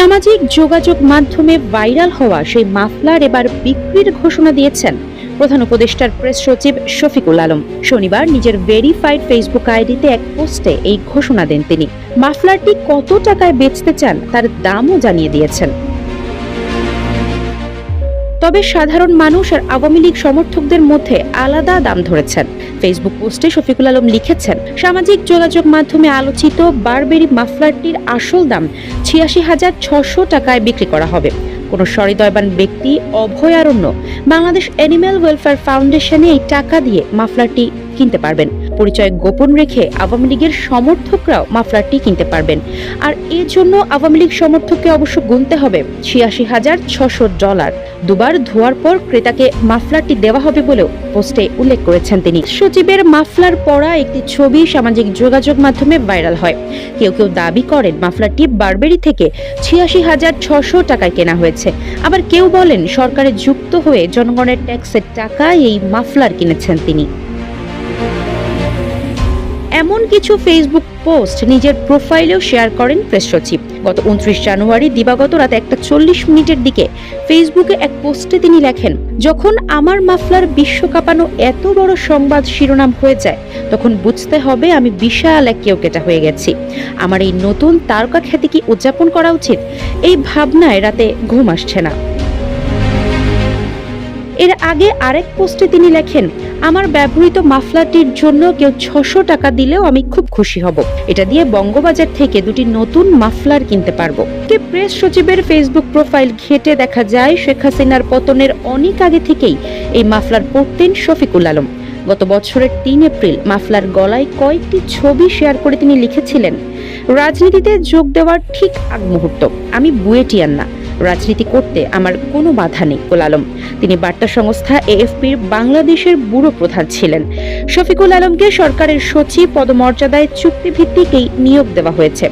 সামাজিক যোগাযোগ মাধ্যমে ভাইরাল হওয়া সেই মাফলার এবার বিক্রির ঘোষণা দিয়েছেন প্রধান উপদেষ্টার প্রেস সচিব শফিকুল আলম। শনিবার নিজের ভেরিফাইড ফেসবুক আইডিতে এক পোস্টে এই ঘোষণা দেন তিনি। মাফলারটি কত টাকায় বেচতে চান তার দামও জানিয়ে দিয়েছেন। তবে সাধারণ মানুষ আর আওয়ামী লীগ সমর্থকদের মধ্যে আলাদা দাম ধরেছেন। ফেসবুক পোস্টে শফিকুল আলম লিখেছেন, সামাজিক যোগাযোগ মাধ্যমে আলোচিত বারবেরি মাফলারটির আসল দাম ৮৬,৬০০ টাকায় বিক্রি করা হবে। কোনো সহৃদয়বান ব্যক্তি অভয়ারণ্য বাংলাদেশ অ্যানিম্যাল ওয়েলফেয়ার ফাউন্ডেশনে এই টাকা দিয়ে মাফলারটি কিনতে পারবেন। পরিচয় গোপন রেখে আওয়ামী লীগের সমর্থকরাও মাফলারটি কিনতে পারবেন। আর এর জন্য আওয়ামী লীগ সমর্থককে অবশ্য গুনতে হবে $৮৬,৬০০। দুবার ধোয়ার পর ক্রেতাকে মাফলারটি দেওয়া হবে বলেও পোস্টে উল্লেখ করেছেন তিনি। সচিবের মাফলার পরা একটি ছবি সামাজিক যোগাযোগ মাধ্যমে ভাইরাল হয়। কেউ কেউ দাবি করেন মাফলারটি বারবেরি থেকে ৮৬,৬০০ টাকায় কেনা হয়েছে। আবার কেউ বলেন সরকারে যুক্ত হয়ে জনগণের ট্যাক্সের টাকায় এই মাফলার কিনেছেন তিনি। এমন কিছু ফেসবুক পোস্ট নিজের প্রোফাইলেও শেয়ার করেন প্রেস সচিব। গত ২৯ জানুয়ারি দিবাগত রাত ১:৪০ দিকে ফেসবুকে এক পোস্টে তিনি লেখেন, যখন আমার মাফলার বিশ্ব কাঁপানো এত বড় সংবাদ শিরোনাম হয়ে যায় তখন বুঝতে হবে আমি বিশাল এক কেউকেটা হয়ে গেছি। আমার এই নতুন তারকা খ্যাতি কি উদযাপন করা উচিত? এই ভাবনায় রাতে ঘুম আসছে না। এর আগে আরেক পোস্টে তিনি লেখেন, আমার ব্যবহৃত মাফলারটির জন্য কেউ ৬০০ টাকা দিলেও আমি খুব খুশি হব। এটা দিয়ে বঙ্গবাজার থেকে দুটি নতুন মাফলার কিনতে পারবো। প্রেস সচিবের ফেসবুক প্রোফাইল ঘেটে দেখা যায় শেখ হাসিনার পতনের অনেক আগে থেকেই এই মাফলার পরতেন শফিকুল আলম। গত বছরের ৩ এপ্রিল মাফলার গলায় কয়েকটি ছবি শেয়ার করে তিনি লিখেছিলেন, রাজনীতিতে যোগ দেওয়ার ঠিক আগ মুহূর্ত, আমি বুয়েটিয়ান না, রাজনীতি করতে আমার কোনো বাধা নেই। আলম তিনি বার্তা সংস্থা এএফপির বাংলাদেশের ব্যুরো প্রধান ছিলেন। শফিকুল আলমকে সরকারের সচিব পদমর্যাদায় চুক্তিভিত্তিক নিয়োগ দেওয়া হয়েছে।